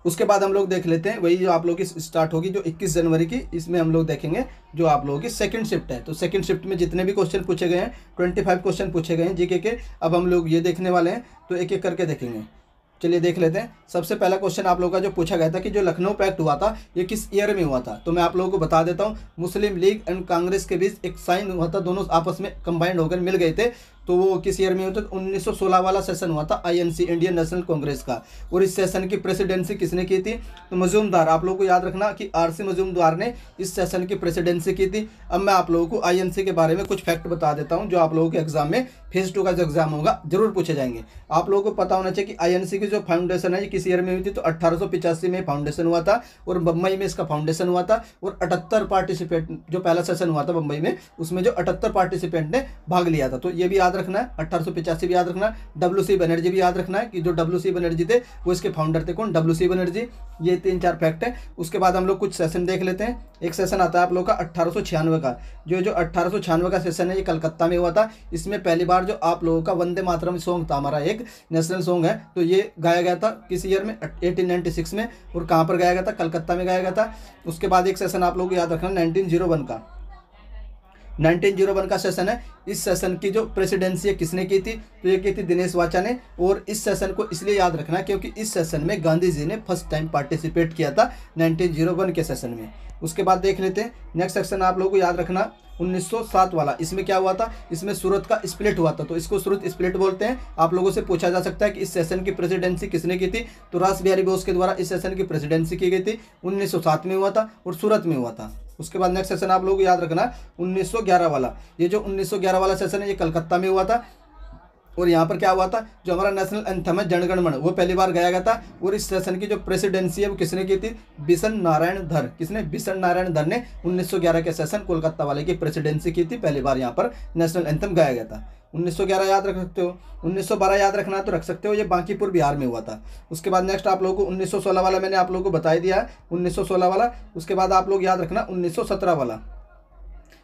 उसके बाद हम लोग देख लेते हैं वही जो आप लोगों की स्टार्ट होगी जो 21 जनवरी की, इसमें हम लोग देखेंगे जो आप लोगों की सेकंड शिफ्ट है। तो सेकंड शिफ्ट में जितने भी क्वेश्चन पूछे गए हैं 25 क्वेश्चन पूछे गए हैं जीके के। अब हम लोग ये देखने वाले हैं, तो एक एक करके देखेंगे। चलिए देख लेते हैं। सबसे पहला क्वेश्चन आप लोगों का जो पूछा गया था कि जो लखनऊ पैक्ट हुआ था ये किस ईयर में हुआ था, तो मैं आप लोगों को बता देता हूँ। मुस्लिम लीग एंड कांग्रेस के बीच एक साइन हुआ था, दोनों आपस में कंबाइंड होकर मिल गए थे। तो वो किस ईयर में हुआ था? 1916 वाला सेशन हुआ था आईएनसी, इंडियन नेशनल कांग्रेस का। और इस सेशन की प्रेसिडेंसी किसने की थी? तो मजूमदार, आप लोगों को याद रखना कि आरसी मजूमदार ने इस सेशन की प्रेसिडेंसी की थी। अब मैं आप लोगों को आईएनसी के बारे में कुछ फैक्ट बता देता हूं जो आप लोगों के एग्जाम में फेज 2 का जो एग्जाम होगा जरूर पूछे जाएंगे। आप लोगों को पता होना चाहिए कि आईएनसी की जो फाउंडेशन है ये किस ईयर में हुई थी? तो 1885 में फाउंडेशन हुआ था और बम्बई में इसका फाउंडेशन हुआ था। और 78 पार्टिसिपेंट, जो पहला सेशन हुआ था बम्बई में, उसमें जो 78 पार्टिसिपेंट ने भाग लिया था। तो ये भी याद रखना है, 1885 भी याद रखना। डब्ल्यू.सी. बनर्जी भी याद रखना है कि जो डब्ल्यू.सी. बनर्जी थे वो इसके फाउंडर थे। कौन? डब्ल्यू.सी. बनर्जी। ये 3-4 फैक्ट है। उसके बाद हम लोग कुछ सेशन देख लेते हैं। एक सेशन आता है आप लोग का 1896 का। जो 1896 का सेशन है ये कलकत्ता में हुआ था। इसमें पहली बार जो आप लोगों का वंदे मातरम सॉन्ग था, हमारा एक नेशनल सॉन्ग है, तो ये गाया गया था किस ईयर में? 1896 में। और कहाँ पर गाया गया था? कलकत्ता में गाया गया था। उसके बाद एक सेशन आप लोग को याद रखना 1901 का। 1901 का सेशन है। इस सेशन की जो प्रेसिडेंसी है किसने की थी? तो ये की थी दिनेश वाचा ने। और इस सेशन को इसलिए याद रखना क्योंकि इस सेशन में गांधी जी ने फर्स्ट टाइम पार्टिसिपेट किया था 1901 के सेशन में। उसके बाद देख लेते हैं नेक्स्ट सेक्शन आप लोगों को याद रखना 1907 वाला। इसमें क्या हुआ था? इसमें सूरत का स्प्लिट हुआ था, तो इसको सूरत स्प्लिट बोलते हैं। आप लोगों से पूछा जा सकता है कि इस सेशन की प्रेसिडेंसी किसने की थी? तो रास बिहारी बोस के द्वारा इस सेशन की प्रेसिडेंसी की गई थी। 1907 में हुआ था और सूरत में हुआ था। उसके बाद नेक्स्ट सेशन आप लोगों को याद रखना 1911 वाला। ये जो 1911 वाला सेशन है ये कलकत्ता में हुआ था। और यहाँ पर क्या हुआ था? जो हमारा नेशनल एंथम है जनगण मन, वो पहली बार गाया गया था। और इस सेशन की जो प्रेसिडेंसी है वो किसने की थी? बिशन नारायण धर। किसने? बिशन नारायण धर ने 1911 के सेशन कोलकाता वाले की प्रेसिडेंसी की थी। पहली बार यहाँ पर नेशनल एंथम गाया गया था। 1911 याद रख सकते हो। 1912 याद रखना है तो रख सकते हो, ये बांकीपुर बिहार में हुआ था। उसके बाद नेक्स्ट आप लोगों को 1916 वाला मैंने आप लोगों को बता दिया है, 1916 वाला। उसके बाद आप लोग याद रखना 1917 वाला।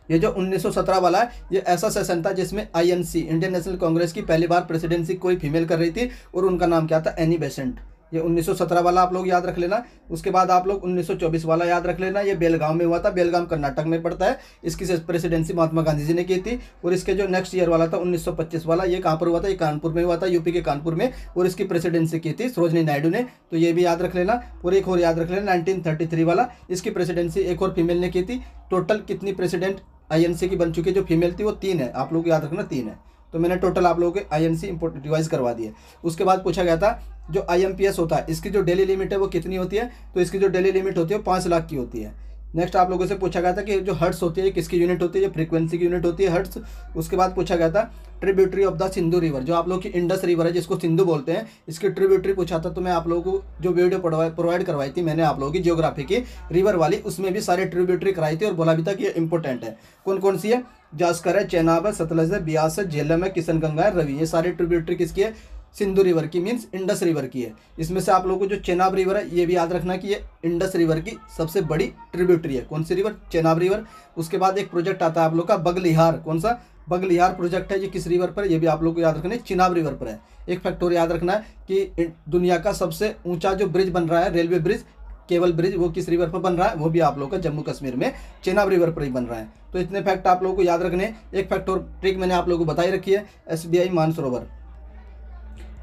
ये जो 1917 वाला है ये ऐसा सेशन था जिसमें आईएनसी, इंडियन नेशनल कांग्रेस की पहली बार प्रेसिडेंसी कोई फीमेल कर रही थी और उनका नाम क्या था? Annie Besant. ये 1917 वाला आप लोग याद रख लेना। उसके बाद आप लोग 1924 वाला याद रख लेना। ये बेलगांव में हुआ था, बेलगांव कर्नाटक में पड़ता है। इसकी प्रेसिडेंसी महात्मा गांधी जी ने की थी। और इसके जो नेक्स्ट ईयर वाला था 1925 वाला, ये कहाँ पर हुआ था? ये कानपुर में हुआ था, यूपी के कानपुर में। और इसकी प्रेसिडेंसी की थी सरोजनी नायडू ने, तो ये भी याद रख लेना। और एक और याद रख लेना 1933 वाला, इसकी प्रेसिडेंसी एक और फीमेल ने की थी। टोटल कितनी प्रेसिडेंट आईएनसी की बन चुकी है जो फीमेल थी? वो 3 है। आप लोग को याद रखना 3 है। तो मैंने टोटल आप लोगों के आईएनसी इंपोर्ट रिवाइज करवा दिए। उसके बाद पूछा गया था जो आईएमपीएस होता है इसकी जो डेली लिमिट है वो कितनी होती है? तो इसकी जो डेली लिमिट होती है वो 5 लाख की होती है। नेक्स्ट आप लोगों से पूछा गया था कि जो हर्ट्स होती है किसकी यूनिट होती है? फ्रीक्वेंसी की यूनिट होती है हर्ट्स। उसके बाद पूछा गया था tributary of the Sindhu river, जो आप लोग की इंडस रिवर है जिसको सिंधु बोलते हैं, इसकी ट्रिब्यूटरी पूछा था। तो मैं आप लोगों को जो वीडियो प्रोवाइड करवाई थी मैंने आप लोगों की जियोग्राफी की रिवर वाली, उसमें भी सारे ट्रिब्यूटरी कराई थी और बोला भी था कि ये इंपॉर्टेंट है। कौन कौन सी है? जास्कर है, चेनाब है, सतलज है, ब्यास है, झेलम है, किशनगंगा है, रवि। ये सारी ट्रिब्यूटरी किसकी है? सिंधु रिवर की, मीन्स इंडस रिवर की है। इसमें से आप लोगों को जो चेनाब रिवर है ये भी याद रखना कि ये इंडस रिवर की सबसे बड़ी ट्रिब्यूटरी है। कौन सी रिवर? चेनाब रिवर। उसके बाद एक प्रोजेक्ट आता है आप लोग का बगलिहार। कौन सा? बगलिहार प्रोजेक्ट है। ये किस रिवर पर? ये भी आप लोग को याद रखना है चिनाब रिवर पर है। एक फैक्टर याद रखना है कि दुनिया का सबसे ऊंचा जो ब्रिज बन रहा है, रेलवे ब्रिज, केबल ब्रिज, वो किस रिवर पर बन रहा है? वो भी आप लोग का जम्मू कश्मीर में चेनाब रिवर पर ही बन रहा है। तो इतने फैक्ट आप लोगों को याद रखने। एक फैक्ट और ट्रिक मैंने आप लोगों को बताई रखी है, एसबीआई मानसरोवर।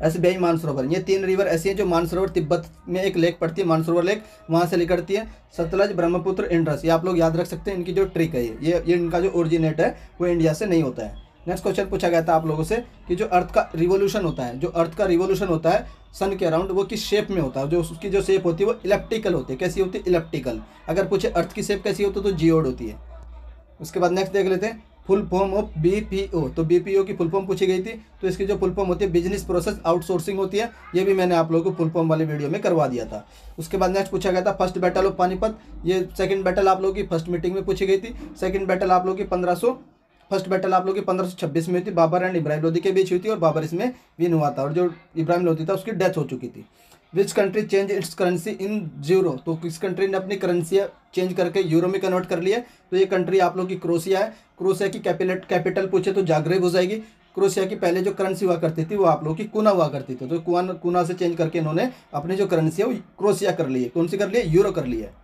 एसबीआई मानसरोवर, ये 3 रिवर ऐसी हैं जो मानसरोवर, तिब्बत में एक लेक पड़ती है मानसरोवर लेक, वहाँ से निकलती है। सतलज, ब्रह्मपुत्र, इंडस, ये आप लोग याद रख सकते हैं। इनकी जो ट्रिक है ये इनका जो ओरिजिनेट है वो इंडिया से नहीं होता है। नेक्स्ट क्वेश्चन पूछा गया था आप लोगों से कि जो अर्थ का रिवोल्यूशन होता है, जो अर्थ का रिवोल्यूशन होता है सन के अराउंड, वो किस शेप में होता है? जो उसकी जो शेप होती है वो इलेप्टिकल होती है। कैसी होती है? इलेप्टिकल। अगर पूछे अर्थ की शेप कैसी होती है तो जियोड होती है। उसके बाद नेक्स्ट देख लेते हैं फुल फॉर्म ऑफ बीपीओ। तो बीपीओ की फुल फॉर्म पूछी गई थी, तो इसकी जो फुल फॉर्म होती है बिजनेस प्रोसेस आउटसोर्सिंग होती है। ये भी मैंने आप लोगों को फुल फॉर्म वाली वीडियो में करवा दिया था। उसके बाद नेक्स्ट पूछा गया था फर्स्ट बैटल ऑफ पानीपत। ये सेकंड बैटल आप लोगों की फर्स्ट मीटिंग में पूछी गई थी। सेकंड बैटल आप लोगों की 1500, फर्स्ट बैटल आप लोग की 1526 में हुई थी। बाबर एंड इब्राहिम लोदी के बीच हुई थी और बाबर इसमें विन हुआ था और जो इब्राहिम लोदी था उसकी डेथ हो चुकी थी। Which country change it's currency in euro. तो किस कंट्री ने अपनी करेंसी चेंज करके यूरो में कन्वर्ट कर लिया? तो ये कंट्री आप लोग की क्रोशिया है। क्रोशिया की कैपिटल पूछे तो जाग्रेब हो जाएगी। क्रोएशिया की पहले जो करेंसी हुआ करती थी वो आप लोगों की कुना हुआ करती थी, तो कुना से चेंज करके इन्होंने अपनी जो करेंसी है वो क्रोएशिया कर ली है। कौन सी कर ली है? यूरो कर ली है।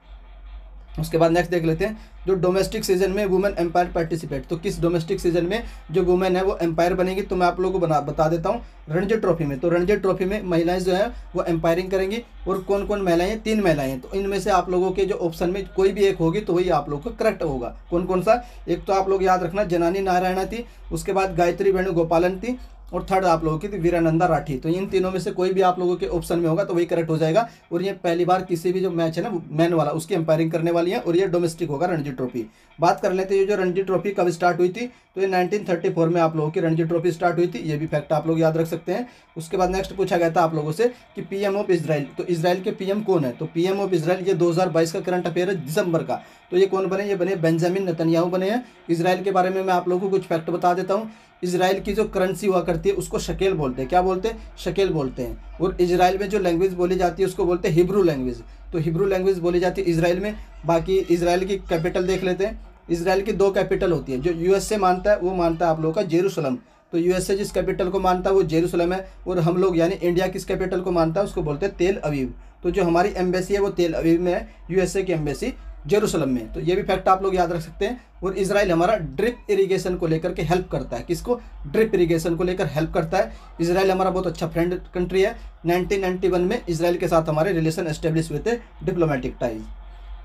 उसके बाद नेक्स्ट देख लेते हैं, जो डोमेस्टिक सीजन में वुमेन एम्पायर पार्टिसिपेट, तो किस डोमेस्टिक सीजन में जो वुमेन है वो एम्पायर बनेगी, तो मैं आप लोगों को बता देता हूँ रणजी ट्रॉफी में। तो रणजी ट्रॉफी में महिलाएं जो है वो एम्पायरिंग करेंगी। और कौन कौन महिलाएं? 3 महिलाएं हैं। तो इनमें से आप लोगों के जो ऑप्शन में कोई भी एक होगी तो वही आप लोगों को करेक्ट होगा। कौन कौन सा? एक तो आप लोग याद रखना जनानी नारायणा थी, उसके बाद गायत्री वेणुगोपालन थी, और थर्ड आप लोगों की थी वीरानंदा राठी। तो इन तीनों में से कोई भी आप लोगों के ऑप्शन में होगा तो वही करेक्ट हो जाएगा। और ये पहली बार किसी भी जो मैच है ना मैन वाला उसकी एम्पायरिंग करने वाली है, और ये डोमेस्टिक होगा रणजी ट्रॉफी। बात कर लेते हैं जो रणजी ट्रॉफी कब स्टार्ट हुई थी, तो ये 1934 में आप लोगों की रणजी ट्रॉफी स्टार्ट हुई थी। ये भी फैक्ट आप लोग याद रख सकते हैं। उसके बाद नेक्स्ट पूछा गया था आप लोगों से कि पीएम ऑफ इजराइल, तो इजराइल के पीएम कौन है? तो पीएम ऑफ इजराइल ये 2022 का करंट अफेयर है दिसंबर का। तो ये कौन बने? ये बने बेंजामिन नेतन्याहू बने हैं। इजराइल के बारे में मैं आप लोगों को कुछ फैक्ट बता देता हूँ। इजराइल की जो करेंसी हुआ करती है उसको शकेल बोलते हैं। क्या बोलते हैं? शकेल बोलते हैं। और इजराइल में जो लैंग्वेज बोली जाती है उसको बोलते हैं हिब्रू लैंग्वेज। तो हिब्रू लैंग्वेज बोली जाती है इजराइल में। बाकी इजराइल की कैपिटल देख लेते हैं। इजराइल की 2 कैपिटल होती है। जो यूएसए मानता है वो मानता है आप लोगों का जेरूसलम। तो यूएसए जिस कैपिटल को मानता है वो जेरूसलम है। और हम लोग यानी इंडिया किस कैपिटल को मानता है उसको बोलते हैं तेल अवीव। तो जो हमारी एम्बेसी है वो तेल अवीव में है, यूएसए की एम्बेसी जेरूसलम में। तो ये भी फैक्ट आप लोग याद रख सकते हैं। और इजराइल हमारा ड्रिप इरिगेशन को लेकर के हेल्प करता है। किसको? ड्रिप इरिगेशन को लेकर हेल्प करता है। इजराइल हमारा बहुत अच्छा फ्रेंड कंट्री है। 1991 में इजराइल के साथ हमारे रिलेशन एस्टेब्लिश हुए थे, डिप्लोमेटिक टाइज।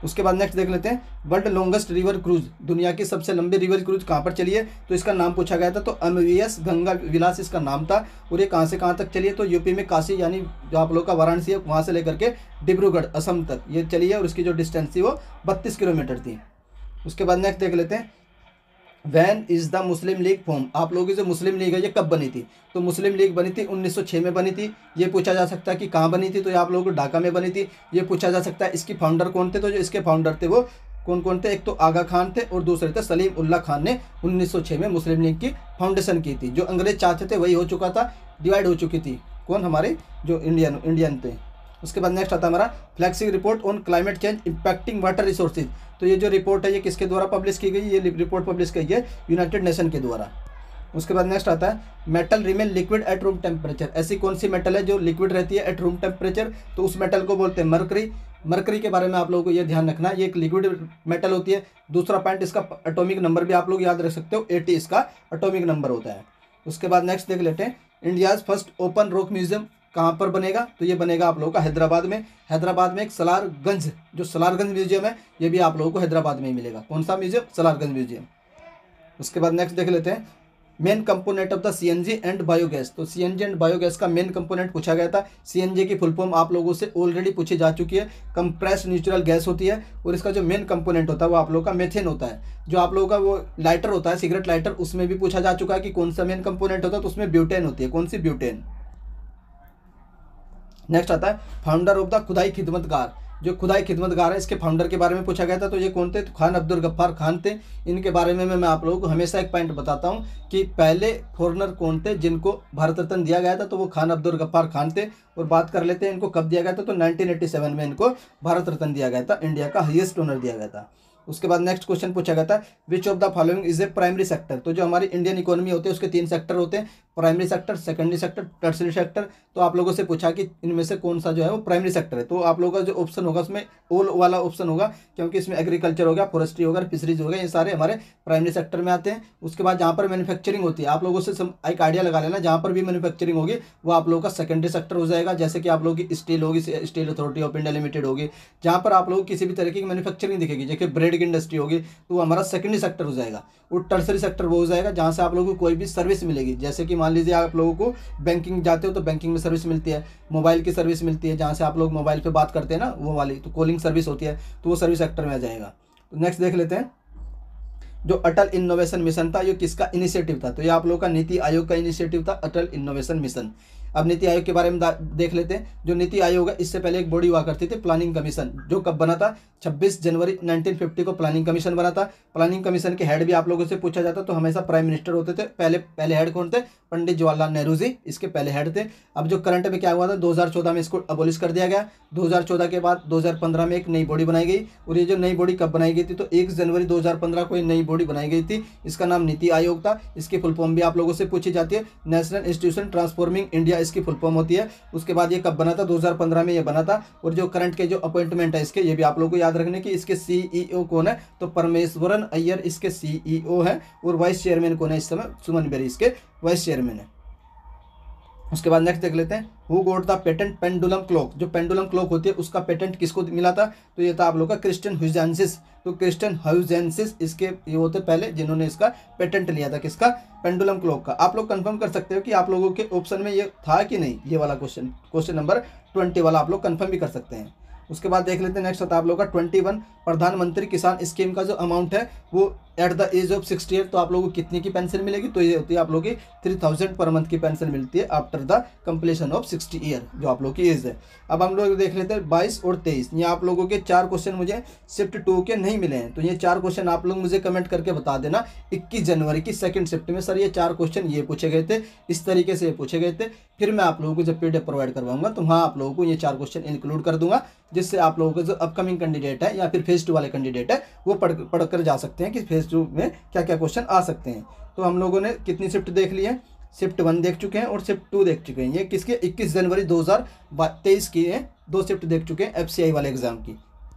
उसके बाद नेक्स्ट देख लेते हैं, वर्ल्ड लॉन्गेस्ट रिवर क्रूज, दुनिया की सबसे लंबी रिवर क्रूज कहाँ पर चली है? तो इसका नाम पूछा गया था, तो एमवीएस गंगा विलास इसका नाम था। और ये कहाँ से कहाँ तक चली है? तो यूपी में काशी यानी जो आप लोग का वाराणसी है वहाँ से लेकर के डिब्रूगढ़ असम तक ये चली है। और इसकी जो डिस्टेंस थी वो 32 किलोमीटर थी। उसके बाद नेक्स्ट देख लेते हैं, when is the Muslim League form, आप लोगों की जो मुस्लिम लीग है ये कब बनी थी? तो मुस्लिम लीग बनी थी 1906 में बनी थी। ये पूछा जा सकता है कि कहाँ बनी थी, तो ये आप लोगों को ढाका में बनी थी। ये पूछा जा सकता है इसकी फाउंडर कौन थे, तो जो इसके फाउंडर थे वो कौन कौन थे? एक तो आगा खान थे और दूसरे थे सलीम उल्लाह खान ने 1906 में मुस्लिम लीग की फाउंडेशन की थी। जो अंग्रेज चाहते थे वही हो चुका था, डिवाइड हो चुकी थी। कौन? हमारे जो इंडियन थे। उसके बाद नेक्स्ट आता है हमारा flagship report on climate change impacting water resources. तो ये जो रिपोर्ट है ये किसके द्वारा पब्लिश की गई? ये रिपोर्ट पब्लिश की गई है यूनाइटेड नेशन के द्वारा। उसके बाद नेक्स्ट आता है metal remain liquid at room temperature, ऐसी कौन सी मेटल है जो लिक्विड रहती है एट रूम टेम्परेचर? तो उस मेटल को बोलते हैं मरकरी। मरकरी के बारे में आप लोगों को ये ध्यान रखना, ये एक लिक्विड मेटल होती है। दूसरा पॉइंट, इसका एटॉमिक नंबर भी आप लोग याद रख सकते हो, 80 इसका एटॉमिक नंबर होता है। उसके बाद नेक्स्ट देख लेते हैं, India's first open rock museum कहाँ पर बनेगा? तो ये बनेगा आप लोगों का हैदराबाद में। हैदराबाद में एक सलारगंज, जो सलारगंज म्यूजियम है ये भी आप लोगों को हैदराबाद में ही मिलेगा। कौन सा म्यूजियम? सलारगंज म्यूजियम। उसके बाद नेक्स्ट देख लेते हैं, main component of the CNG and biogas. तो सीएनजी एंड बायोगैस का मेन कंपोनेंट पूछा गया था। सीएनजी की फुल फॉर्म आप लोगों से ऑलरेडी पूछी जा चुकी है, कंप्रेस्ड नेचुरल गैस होती है। और इसका जो मेन कंपोनेंट होता है वो आप लोगों का मेथेन होता है। जो आप लोगों का वो लाइटर होता है, सिगरेट लाइटर, उसमें भी पूछा जा चुका है कि कौन सा मेन कंपोनेंट होता है, तो उसमें ब्यूटेन होती है। कौन सी? ब्यूटेन। नेक्स्ट आता है फाउंडर ऑफ द खुदाई खिदमतगार, जो खुदाई खिदमतगार है इसके फाउंडर के बारे में पूछा गया था। तो ये कौन थे? तो खान अब्दुल गफ्फार खान थे। इनके बारे में मैं आप लोगों को हमेशा एक पॉइंट बताता हूँ कि पहले फॉरेनर कौन थे जिनको भारत रत्न दिया गया था, तो वो खान अब्दुल गफ्फार खान थे। और बात कर लेते हैं इनको कब दिया गया था, तो 1987 में इनको भारत रत्न दिया गया था, इंडिया का हाईएस्ट ऑनर दिया गया था। उसके बाद नेक्स्ट क्वेश्चन पूछा गया था, which of the following is a primary sector. तो जो हमारी इंडियन इकोनॉमी होती है उसके 3 सेक्टर होते हैं, primary sector, secondary sector, tertiary sector. तो आप लोगों से पूछा कि इनमें से कौन सा जो है वो प्राइमरी सेक्टर है। तो आप लोगों का जो ऑप्शन होगा उसमें ऑल वाला ऑप्शन होगा, क्योंकि इसमें एग्रीकल्चर हो गया, फॉरेस्ट्री होगा, फिशरीज हो गया, ये सारे हमारे प्राइमरी सेक्टर में आते हैं। उसके बाद जहाँ पर मैन्युफैक्चरिंग होती है, आप लोगों से एक आइडिया लगा लेना, जहाँ पर भी मैन्युफैक्चरिंग होगी वो आप लोगों का सेकेंडरी सेक्टर हो जाएगा। जैसे कि आप लोगों की स्टील होगी, steel authority of India limited होगी। जहाँ पर आप लोगों को किसी भी तरीके की मैन्युफैक्चरिंग दिखेगी, जैसे ब्रेड की इंडस्ट्री होगी, तो वो हमारा सेकेंडरी सेक्टर हो जाएगा। और टर्सरी सेक्टर वो हो जाएगा जहाँ से आप लोगों को कोई भी सर्विस मिलेगी। जैसे कि मान लीजिए आप लोगों को बैंकिंग जाते हो तो बैंकिंग में सर्विस मिलती है, मोबाइल की सर्विस मिलती है, जहाँ से आप लोग मोबाइल पे बात करते हैं ना वो वाली, तो कॉलिंग सर्विस होती है, तो वो सर्विस सेक्टर में आ जाएगा। तो नेक्स्ट देख लेते हैं, जो अटल इनोवेशन मिशन था ये किसका इनिशिएटिव था? तो ये आप लोगों का नीति आयोग का इनिशिएटिव था, अटल इनोवेशन मिशन। अब नीति आयोग के बारे में देख लेते हैं। जो नीति आयोग है, इससे पहले एक बॉडी हुआ करती थी प्लानिंग कमीशन, जो कब बना था 26 जनवरी 1950 को प्लानिंग कमीशन बना था। प्लानिंग कमीशन के हेड भी आप लोगों से पूछा जाता, तो हमेशा प्राइम मिनिस्टर होते थे। पहले हेड कौन थे? पंडित जवाहरलाल नेहरू जी इसके पहले हेड थे। अब जो करंट में क्या हुआ था, 2014 में इसको अबोलिश कर दिया गया। 2014 के बाद 2015 में एक नई बॉडी बनाई गई, और ये जो नई बॉडी कब बनाई गई थी, तो 1 जनवरी 2015 को ये नई बॉडी बनाई गई थी। इसका नाम नीति आयोग था। इसकी फुल फॉर्म भी आप लोगों से पूछी जाती है, नेशनल इंस्टीट्यूशन ट्रांसफॉर्मिंग इंडिया इसकी फुल फॉर्म होती है। उसके बाद ये कब बना था? 2015 में ये बना था। और जो करंट के जो अपॉइंटमेंट है इसके, ये भी आप लोगों को याद रखने की। इसके सीईओ कौन है? तो परमेश्वरन अय्यर इसके सीईओ है। और वाइस चेयरमैन कौन है इस समय? सुमन बेरी इसके वाइस चेयरमैन है। उसके बाद नेक्स्ट देख लेते हैं, who got the patent pendulum clock. जो पेंडुलम क्लॉक होती है उसका पेटेंट किसको मिला था? तो ये था आप लोग का क्रिस्टियन ह्यूजेंसिस। तो क्रिस्टियन ह्यूजेंसिस इसके ये होते पहले जिन्होंने इसका पेटेंट लिया था, किसका? पेंडुलम क्लॉक का। आप लोग कंफर्म कर सकते हो कि आप लोगों के ऑप्शन में ये था कि नहीं, ये वाला क्वेश्चन नंबर 20 वाला आप लोग कंफर्म भी कर सकते हैं। उसके बाद देख लेते हैं नेक्स्ट होता है आप लोग का 21, प्रधानमंत्री किसान स्कीम का जो अमाउंट है वो at the age of 60 year, तो आप लोगों को कितने की पेंशन मिलेगी? तो ये होती है आप लोगों की 3000 पर मंथ की पेंशन मिलती है after the completion of 60 year, जो आप लोगों की एज है। अब हम लोग देख लेते हैं 22 और 23। ये आप लोगों के 4 क्वेश्चन मुझे शिफ्ट 2 के नहीं मिले हैं, तो ये 4 क्वेश्चन आप लोग मुझे कमेंट करके बता देना। 21 जनवरी की सेकंड शिफ्ट में सर ये 4 क्वेश्चन ये पूछे गए थे, इस तरीके से ये पूछे गए थे। फिर मैं आप लोगों को जब PDF प्रोवाइड करवाऊंगा तो वहाँ आप लोगों को ये 4 क्वेश्चन इंक्लूड कर दूंगा, जिससे आप लोगों के जो अपकमिंग कैंडिडेट है या फिर फेज 2 वाले कैंडिडेट है वो पढ़ कर जा सकते हैं कि फेज 2 में क्या क्या क्वेश्चन आ सकते हैं। तो हम लोगों ने कितनी शिफ्ट देख ली है? शिफ्ट 1 देख चुके हैं और शिफ्ट 2 देख चुके हैं। ये किसके? 21 जनवरी 2023 की है। 2 शिफ्ट देख चुके हैं FCI वाले एग्जाम की,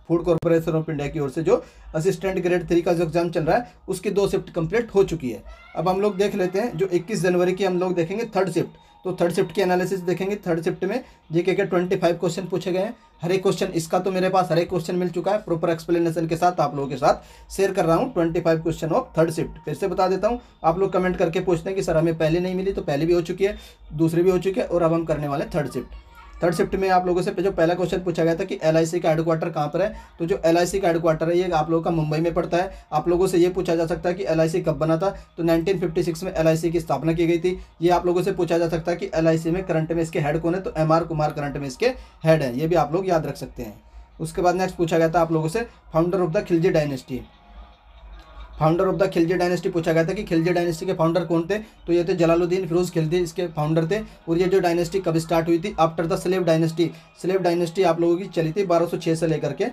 फूड कॉर्पोरेशन ऑफ इंडिया की ओर से जो असिस्टेंट ग्रेड 3 का जो एग्जाम चल रहा है उसकी 2 शिफ्ट कंप्लीट हो चुकी है। अब हम लोग देख लेते हैं जो 21 जनवरी की हम लोग देखेंगे थर्ड शिफ्ट। तो थर्ड शिफ्ट की एनालिसिस देखेंगे। थर्ड शिफ्ट में जीके के 25 क्वेश्चन पूछे गए हैं। हर एक क्वेश्चन इसका तो मेरे पास हर एक क्वेश्चन मिल चुका है, प्रॉपर एक्सप्लेनेशन के साथ आप लोगों के साथ शेयर कर रहा हूँ। 25 क्वेश्चन ऑफ थर्ड शिफ्ट फिर से बता देता हूँ। आप लोग कमेंट करके पूछते हैं कि सर हमें पहले नहीं मिली, तो पहले भी हो चुकी है, दूसरी भी हो चुकी है, और अब हम करने वाले थर्ड शिफ्ट। थर्ड शिफ्ट में आप लोगों से जो पहला क्वेश्चन पूछा गया था कि LIC का हेडक्वार्टर कहाँ पर है, तो जो LIC का हेडक्वार्टर है ये आप लोगों का मुंबई में पड़ता है। आप लोगों से ये पूछा जा सकता है कि LIC कब बना था, तो 1956 में LIC की स्थापना की गई थी। ये आप लोगों से पूछा जा सकता है कि LIC में करंट में इसके हेड कौन है, तो MR कुमार करंट में इसके हेड है। ये भी आप लोग याद रख सकते हैं। उसके बाद नेक्स्ट पूछा गया था आप लोगों से founder of the Khilji dynasty. Founder of the Khilji dynasty पूछा गया था कि खिलजी डायनेस्टी के फाउंडर कौन थे, तो ये थे जलालुद्दीन फिरोज खिलजी इसके फाउंडर थे। और ये जो डायनेस्टी कब स्टार्ट हुई थी? After the slave dynasty. Slave dynasty आप लोगों की चली थी 1206 से लेकर के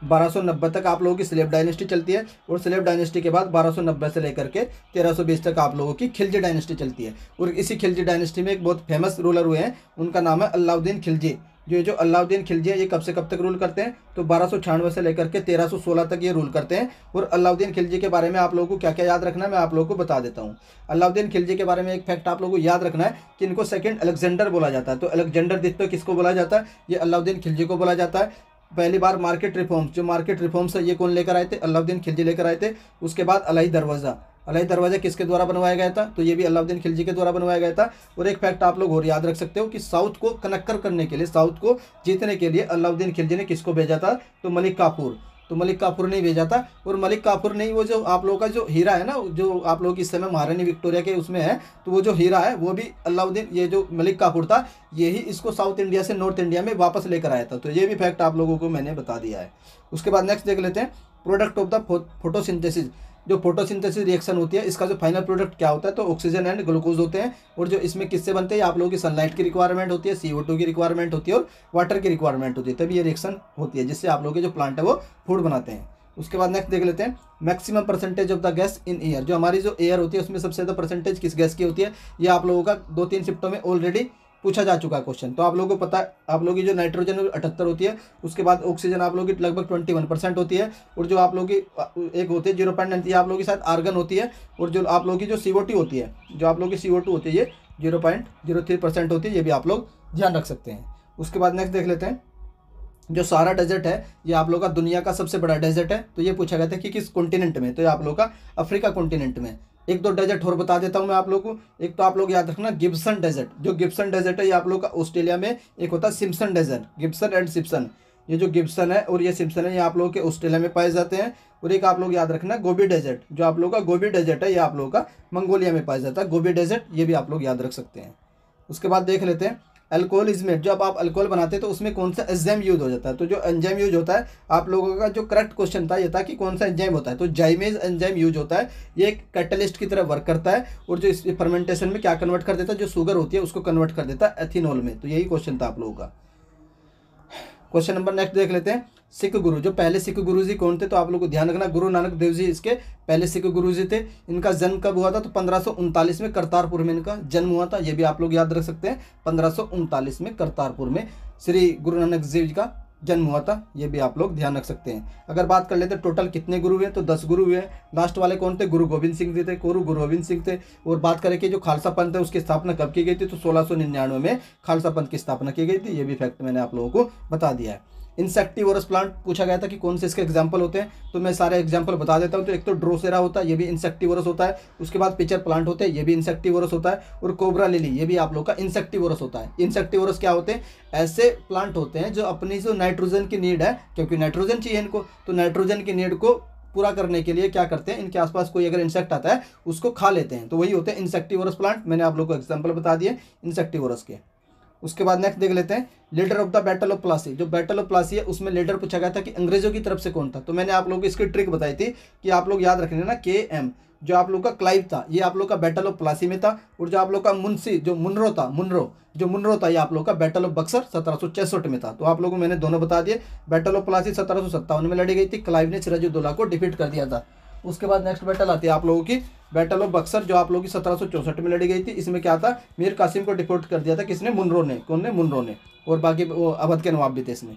1290 तक आप लोगों की स्लेव डायनेस्टी चलती है। और स्लेव डायनेस्टी के बाद 1290 से लेकर के 1320 तक आप लोगों की खिलजी डायनेस्टी चलती है। और इसी खिलजी डायनेस्टी में एक बहुत फेमस रूलर हुए हैं, उनका नाम है अलाउद्दीन खिलजी। जो अलाउद्दीन खिलजी है ये कब से कब तक रूल करते हैं, तो 1296 से लेकर के 1316 तक ये रूल करते हैं। और अलाउद्दीन खिलजी के बारे में आप लोगों को क्या क्या याद रखना है मैं आप लोगों को बता देता हूँ। अलाउद्दीन खिलजी के बारे में एक फैक्ट आप लोगों को याद रखना है कि इनको सेकंड अलेक्जेंडर बोला जाता है। तो अलेक्जेंडर द्वितीय किसको बोला जाता है? ये अलाउद्दीन खिलजी को बोला जाता है। पहली बार मार्केट रिफॉर्म्स, जो मार्केट रिफॉर्म्स है ये कौन लेकर आए थे? अलाउद्दीन खिलजी लेकर आए थे। उसके बाद अलाई दरवाज़ा, अलाई दरवाजा किसके द्वारा बनवाया गया था? तो ये भी अलाउद्दीन खिलजी के द्वारा बनवाया गया था। और एक फैक्ट आप लोग और याद रख सकते हो कि साउथ को कनेक्ट करने के लिए, साउथ को जीतने के लिए अलाउद्दीन खिलजी ने किसको भेजा था? तो मलिक काफूर। तो मलिक काफूर ने भेजा था। और मलिक काफूर नहीं, वो जो आप लोगों का जो हीरा है ना, जो आप लोग इस समय महारानी विक्टोरिया के उसमें है, तो वो जो हीरा है वो भी अलाउद्दीन, ये जो मलिक काफूर था यही इसको साउथ इंडिया से नॉर्थ इंडिया में वापस लेकर आया था। तो ये भी फैक्ट आप लोगों को मैंने बता दिया है। उसके बाद नेक्स्ट देख लेते हैं प्रोडक्ट ऑफ द फोटोसिंथेसिस। जो फोटोसिंथेसिस रिएक्शन होती है इसका जो फाइनल प्रोडक्ट क्या होता है, तो ऑक्सीजन एंड ग्लूकोज होते हैं। और जो इसमें किससे बनते हैं? आप लोगों की सनलाइट की रिक्वायरमेंट होती है, CO2 की रिक्वायरमेंट होती है और वाटर की रिक्वायरमेंट होती है, तभी ये रिएक्शन होती है जिससे आप लोगों के जो प्लांट है वो फूड बनाते हैं। उसके बाद नेक्स्ट देख लेते हैं maximum percentage of the gas in air. जो हमारी जो एयर होती है उसमें सबसे ज़्यादा परसेंटेज किस गैस की होती है? ये आप लोगों का 2-3 शिफ्टों में ऑलरेडी पूछा जा चुका है क्वेश्चन। तो आप लोगों को पता है, आप लोगों की जो नाइट्रोजन 78 होती है, उसके बाद ऑक्सीजन आप लोगों की लगभग 21% होती है। और जो आप लोगों की एक होती है 0.9 आप लोगों के साथ आर्गन होती है। और जो आप लोगों की जो CO2 होती है, जो आप लोगों की CO2 होती है ये 0.03% होती है। ये भी आप लोग ध्यान रख सकते हैं। उसके बाद नेक्स्ट देख लेते हैं जो सहारा डेजर्ट है, ये आप लोगों का दुनिया का सबसे बड़ा डेजर्ट है। तो ये पूछा गया था कि किस कॉन्टिनेंट में, तो ये आप लोगों का अफ्रीका कॉन्टिनेंट में। 1-2 डेजर्ट और बता देता हूँ मैं आप लोगों को। एक तो आप लोग याद रखना गिब्सन डेजर्ट। जो गिब्सन डेजर्ट है ये आप लोग का ऑस्ट्रेलिया में। एक होता है Simpson Desert, Gibson and Simpson. ये जो गिब्सन है और ये सिम्पसन है ये आप लोगों के ऑस्ट्रेलिया में पाए जाते हैं। और एक आप लोग याद रखना गोबी डेजर्ट। जो आप लोगों का गोबी डेजर्ट है ये आप लोगों का मंगोलिया में पाया जाता है। गोबी डेजर्ट ये भी आप लोग याद रख सकते हैं। उसके बाद देख लेते हैं अल्कोहल इज मेड, जब आप अल्कोहल बनाते हैं तो उसमें कौन सा एंजाइम यूज हो जाता है। तो जो एंजाइम यूज होता है, आप लोगों का जो करेक्ट क्वेश्चन था ये था कि कौन सा एंजाइम होता है, तो जाइमेज एंजाइम यूज होता है। ये एक कैटलिस्ट की तरह वर्क करता है और जो इस फर्मेंटेशन में क्या कन्वर्ट कर देता है, जो शुगर होती है उसको कन्वर्ट कर देता है एथेनॉल में। तो यही क्वेश्चन था आप लोगों का। क्वेश्चन नंबर नेक्स्ट देख लेते हैं, सिख गुरु, जो पहले सिख गुरु जी कौन थे, तो आप लोग को ध्यान रखना गुरु नानक देव जी इसके पहले सिख गुरु जी थे। इनका जन्म कब हुआ था, तो 1539 में करतारपुर में इनका जन्म हुआ था। ये भी आप लोग याद रख सकते हैं, 1539 में करतारपुर में श्री गुरु नानक देव जी का जन्म हुआ था। ये भी आप लोग ध्यान रख सकते हैं। अगर बात कर लेते हैं टोटल कितने गुरु हुए, तो 10 गुरु हुए। लास्ट वाले कौन थे, गुरु गोविंद सिंह जी थे, गुरु गोविंद सिंह थे। और बात करें कि जो खालसा पंथ है उसकी स्थापना कब की गई थी, तो 1699 में खालसा पंथ की स्थापना की गई थी। ये भी फैक्ट मैंने आप लोगों को बता दिया है। इंसेक्टिवोरस प्लांट पूछा गया था कि कौन से इसके एग्जाम्पल होते हैं, तो मैं सारे एग्जाम्पल बता देता हूं। तो एक तो ड्रोसेरा होता है, ये भी इंसेक्टिवोरस होता है। उसके बाद पिचर प्लांट होते हैं, ये भी इंसेक्टिवोरस होता है। और कोबरा लिली, ये भी आप लोग का इंसेक्टिवोरस होता है। इंसेक्टिवोरस क्या होते हैं, ऐसे प्लांट होते हैं जो अपनी जो नाइट्रोजन की नीड है, क्योंकि नाइट्रोजन चाहिए इनको, तो नाइट्रोजन की नीड को पूरा करने के लिए क्या करते हैं, इनके आसपास कोई अगर इंसेक्ट आता है उसको खा लेते हैं। तो वही होते हैं इंसेक्टिवोरस प्लांट। मैंने आप लोग को एग्जाम्पल बता दिए इंसेक्टिवोरस के। उसके बाद नेक्स्ट देख लेते हैं leader of the battle of Plassey. जो बैटल ऑफ प्लासी है उसमें लीडर पूछा गया था कि अंग्रेजों की तरफ से कौन था। तो मैंने आप लोगों को इसकी ट्रिक बताई थी कि आप लोग याद रखने ना, KM जो आप लोग का क्लाइव था, ये आप लोग का बैटल ऑफ प्लासी में था। और जो आप लोग का मुंशी जो मुनरो था, मुनरो था, ये आप लोग का बैटल ऑफ बक्सर 1766 में था। तो आप लोगों को मैंने दोनों बता दिए। बैटल ऑफ प्लासी 1757 में लड़ी गई थी, क्लाइव ने सिराजुद्दौला को डिफीट कर दिया था। उसके बाद नेक्स्ट बैटल आती है आप लोगों की बैटल ऑफ बक्सर, जो आप लोगों की 1764 में लड़ी गई थी। इसमें क्या था, मीर कासिम को डिफोर्ट कर दिया था किसने, मुनरो ने। कौन ने, मुनरो ने। और बाकी वो अवध के नवाब भी थे इसमें।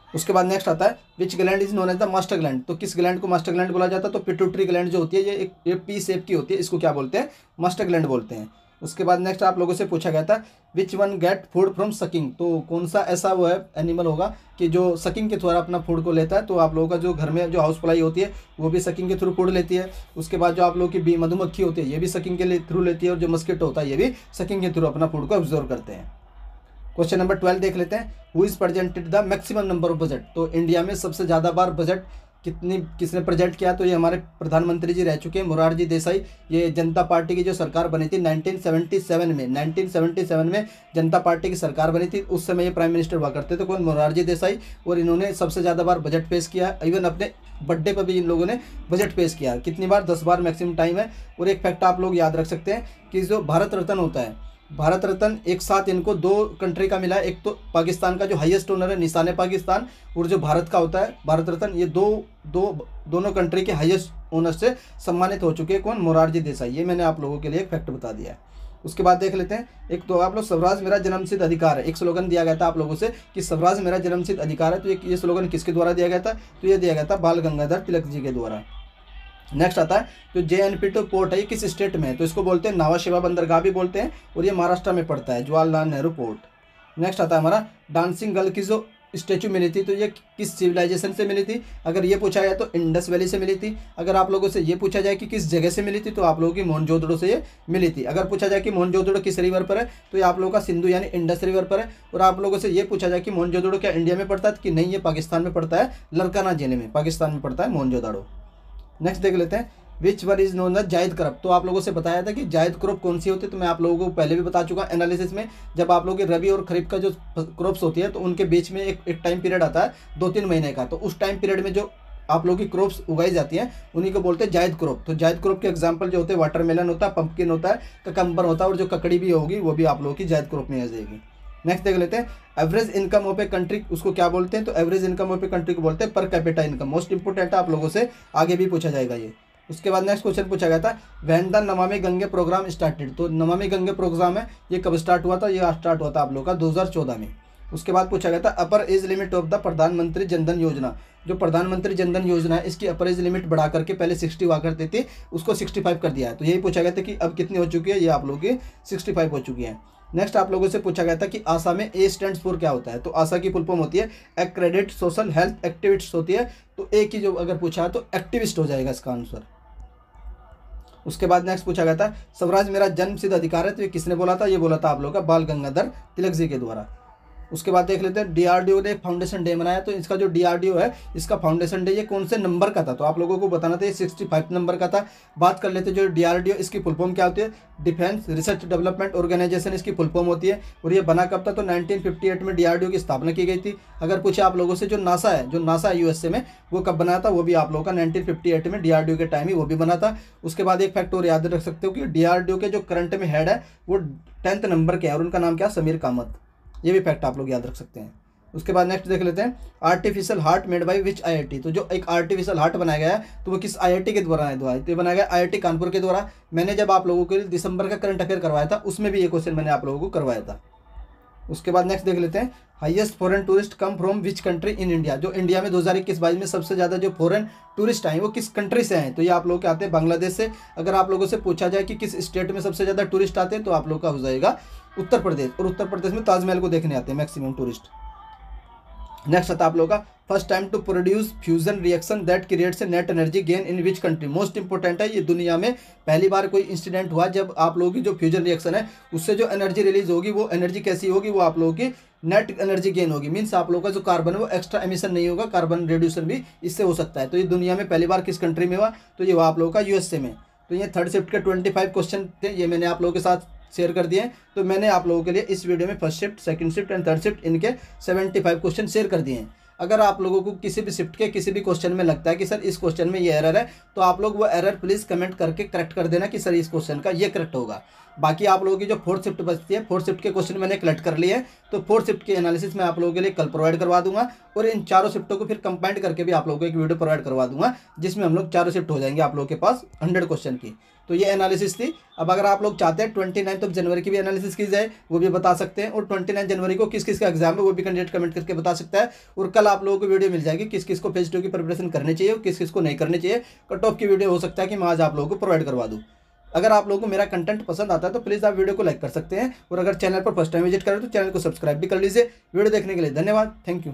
उसके बाद नेक्स्ट आता है which gland is known as the master gland. तो किस ग्लैंड को मास्टर ग्लैंड बोला जाता है, तो पिट्यूटरी ग्लैंड जो होती है ये पी शेप की होती है, इसको क्या बोलते हैं, मास्टर ग्लैंड बोलते हैं। उसके बाद नेक्स्ट आप लोगों से पूछा गया था which one get food from sucking. तो कौन सा ऐसा वो है एनिमल होगा कि जो सकिंग के द्वारा अपना फूड को लेता है। तो आप लोगों का जो घर में जो हाउस फ्लाई होती है वो भी सकिंग के थ्रू फूड लेती है। उसके बाद जो आप लोगों की मधुमक्खी होती है ये भी सकिंग के थ्रू लेती है। और जो मस्किटो होता है ये भी सकिंग के थ्रू अपना फूड को ऑब्जर्व करते हैं। क्वेश्चन नंबर 12 देख लेते हैं, who is presented the maximum number of budget. तो इंडिया में सबसे ज़्यादा बार बजट किसने प्रेजेंट किया, तो ये हमारे प्रधानमंत्री जी रह चुके हैं, मोरारजी देसाई। ये जनता पार्टी की जो सरकार बनी थी 1977 में, 1977 में जनता पार्टी की सरकार बनी थी। उस समय ये प्राइम मिनिस्टर हुआ करते थे, कौन, मोरारजी देसाई। और इन्होंने सबसे ज़्यादा बार बजट पेश किया। इवन अपने बर्थडे पर भी इन लोगों ने बजट पेश किया। कितनी बार, 10 बार मैक्सिमम टाइम है। और एक फैक्ट आप लोग याद रख सकते हैं कि जो भारत रत्न होता है, भारत रत्न एक साथ इनको 2 कंट्री का मिला है। एक तो पाकिस्तान का जो हाईएस्ट ओनर है निशान पाकिस्तान, और जो भारत का होता है भारत रत्न, ये दोनों कंट्री के हाईएस्ट ओनर से सम्मानित हो चुके हैं। कौन, मोरारजी देसाई। ये मैंने आप लोगों के लिए एक फैक्ट बता दिया है। उसके बाद देख लेते हैं, एक तो आप लोग स्वराज मेरा जन्मसिद्ध अधिकार है। एक स्लोगन दिया गया था आप लोगों से कि स्वराज मेरा जन्मसिद्ध अधिकार है। तो ये स्लोगन किसके द्वारा दिया गया था, तो ये दिया गया था बाल गंगाधर तिलक जी के द्वारा। नेक्स्ट आता है जो JNPT पोर्ट है ये किस स्टेट में है, तो इसको बोलते हैं नावा शिवा बंदरगाह भी बोलते हैं। और ये महाराष्ट्र में पड़ता है, जवाहरलाल नेहरू पोर्ट। नेक्स्ट आता है हमारा डांसिंग गर्ल की जो स्टैचू मिली थी, तो ये किस सिविलाइजेशन से मिली थी। अगर ये पूछा जाए तो इंडस वैली से मिली थी। अगर आप लोगों से ये पूछा जाए कि किस जगह से मिली थी, तो आप लोगों की मोहनजोदड़ो से ये मिली थी। अगर पूछा जाए कि मोहनजोदड़ो किस रिवर पर है, तो ये आप लोगों का सिंधु यानी इंडस रिवर पर है। और आप लोगों से ये पूछा जाए कि मोहनजोदड़ो क्या इंडिया में पड़ता है, कि नहीं, ये पाकिस्तान में पड़ता है, लरकाना जिले में, पाकिस्तान में पड़ता है मोहनजोदड़ो। नेक्स्ट देख लेते हैं which one is known the जायद क्रॉप। तो आप लोगों से बताया था कि जायद क्रॉप कौन सी होती है, तो मैं आप लोगों को पहले भी बता चुका एनालिसिस में। जब आप लोगों के रबी और खरीफ का जो क्रॉप्स होती है, तो उनके बीच में एक टाइम पीरियड आता है 2-3 महीने का। तो उस टाइम पीरियड में जो आप लोगों की क्रॉप्स उगाई जाती हैं उन्हीं को बोलते हैं जायद क्रॉप। तो जायद क्रॉप के एग्जाम्पल जो होते हैं वाटरमेलन होता है, पंपकिन होता है, ककम्बर होता है, और जो ककड़ी भी होगी वो भी आप लोगों की जायद क्रॉप में आ जाएगी। नेक्स्ट देख लेते हैं average income of a country, उसको क्या बोलते हैं, तो average income of a country को बोलते हैं per capita income. Most important है, आप लोगों से आगे भी पूछा जाएगा ये। उसके बाद नेक्स्ट क्वेश्चन पूछा गया था when the Namami Gange programme started. तो नमामि गंगे प्रोग्राम है ये कब स्टार्ट हुआ था, ये स्टार्ट हुआ था आप लोगों का 2014 में। उसके बाद पूछा गया था अपर एज लिमिट ऑफ द प्रधानमंत्री जनधन योजना। जो प्रधानमंत्री जनधन योजना है इसकी अपर एज लिमिट बढ़ा करके पहले 60 हुआ करती थी, उसको 65 कर दिया है। तो यही पूछा गया था कि अब कितनी हो चुकी है, ये आप लोगों की 65 हो चुकी है। नेक्स्ट आप लोगों से पूछा गया था कि आशा में ए स्टैंड्स फॉर क्या होता है। तो आशा की फुल फॉर्म होती है एक्रेडिट सोशल हेल्थ एक्टिविस्ट होती है। तो ए की जो अगर पूछा है तो एक्टिविस्ट हो जाएगा इसका आंसर। उसके बाद नेक्स्ट पूछा गया था स्वराज मेरा जन्मसिद्ध अधिकार है। तो ये किसने बोला था, ये बोला था आप लोगों का बाल गंगाधर तिलक जी के द्वारा। उसके बाद देख लेते हैं डीआरडीओ ने फाउंडेशन डे मनाया। तो इसका जो डीआरडीओ है इसका फाउंडेशन डे ये कौन से नंबर का था, तो आप लोगों को बताना था, ये 65 नंबर का था। बात कर लेते हैं जो डीआरडीओ इसकी फुल फॉर्म क्या होती है, डिफेंस रिसर्च डेवलपमेंट ऑर्गेनाइजेशन इसकी फुल फॉर्म होती है। और ये बना कब था, तो 1958 में डीआरडीओ की स्थापना की गई थी। अगर पूछे आप लोगों से जो नासा है यूएसए में, वो कब बना था, वो भी आप लोगों का 1958 में डीआरडीओ के टाइम ही वो भी बना था। उसके बाद एक फैक्ट और याद रख सकते हो कि डीआरडीओ के जो करंट में हेड है वो 10th नंबर के हैं और उनका नाम क्या है, समीर कामत। ये भी फैक्ट आप लोग याद रख सकते हैं। उसके बाद नेक्स्ट देख लेते हैं artificial heart made by which IIT. तो जो एक आर्टिफिशियल हार्ट बनाया गया है तो वो किस आईआईटी के द्वारा है, तो ये बनाया गया आईआईटी कानपुर के द्वारा। मैंने जब आप लोगों के लिए दिसंबर का करंट अफेयर करवाया था उसमें भी ये क्वेश्चन मैंने आप लोगों को करवाया था। उसके बाद नेक्स्ट देख लेते हैं highest foreign tourist come from which country in India. जो इंडिया में 2021-22 में सबसे ज़्यादा जो फॉरेन टूरिस्ट आए वो किस कंट्री से आए, तो ये आप लोग के आते हैं बांग्लादेश से। अगर आप लोगों से पूछा जाए कि किस स्टेट में सबसे ज़्यादा टूरिस्ट आते हैं तो आप लोग का हो जाएगा उत्तर प्रदेश, और उत्तर प्रदेश में ताजमहल को देखने आते हैं मैक्सिमम टूरिस्ट। नेक्स्ट आता है आप लोगों का first time to produce fusion reaction that creates a net energy gain in which country. Most important है, ये दुनिया में पहली बार कोई इंसिडेंट हुआ जब आप लोगों की जो फ्यूजन रिएक्शन है उससे जो एनर्जी रिलीज होगी वो एनर्जी कैसी होगी, वो आप लोगों की नेट एनर्जी गेन होगी। मीन्स आप लोगों का जो कार्बन है वो एक्स्ट्रा एमिशन नहीं होगा, कार्बन रिड्यूसन भी इससे हो सकता है। तो ये दुनिया में पहली बार किस कंट्री में हुआ, तो ये हुआ आप लोगों का यूएसए में। तो ये थर्ड शिफ्ट के 25 क्वेश्चन थे, ये मैंने आप लोगों के साथ शेयर कर दिए हैं। तो मैंने आप लोगों के लिए इस वीडियो में first shift, second shift and third shift इनके 75 क्वेश्चन शेयर कर दिए हैं। अगर आप लोगों को किसी भी शिफ्ट के किसी भी क्वेश्चन में लगता है कि सर इस क्वेश्चन में ये एरर है, तो आप लोग वो एरर प्लीज़ कमेंट करके करेक्ट कर देना कि सर इस क्वेश्चन का ये करेक्ट होगा। बाकी आप लोगों की जो फोर्थ शिफ्ट बचती है, फोर्थ शिफ्ट के क्वेश्चन मैंने कलेक्ट कर लिए हैं, तो फोर्थ शिफ्ट की एनालिसिस मैं आप लोगों के लिए कल प्रोवाइड करवा दूंगा। और इन चारों शिफ्टों को फिर कंबाइंड करके भी आप लोगों को एक वीडियो प्रोवाइड करवा दूंगा जिसमें हम लोग चारों शिफ्ट हो जाएंगे आप लोगों के पास 100 क्वेश्चन की। तो ये एनालिसिस थी। अब अगर आप लोग चाहते हैं 29 जनवरी की भी एनालिसिस की जाए वो भी बता सकते हैं, और 29 जनवरी को किस किस का एग्जाम है वो भी कैंडिडेट कमेंट करके बता सकता है। और कल आप लोगों को वीडियो मिल जाएगी किस किस को फेज 2 की प्रिपरेशन करनी चाहिए और किस किस को नहीं करनी चाहिए। कट ऑफ की वीडियो हो सकता है कि मैं आज आप लोगों को प्रोवाइड करवा दूँ। अगर आप लोगों को मेरा कंटेंट पसंद आता है तो प्लीज़ आप वीडियो को लाइक कर सकते हैं, और अगर चैनल पर फर्स्ट टाइम विजिट करें तो चैनल को सब्सक्राइब भी कर लीजिए। वीडियो देखने के लिए धन्यवाद, थैंक यू।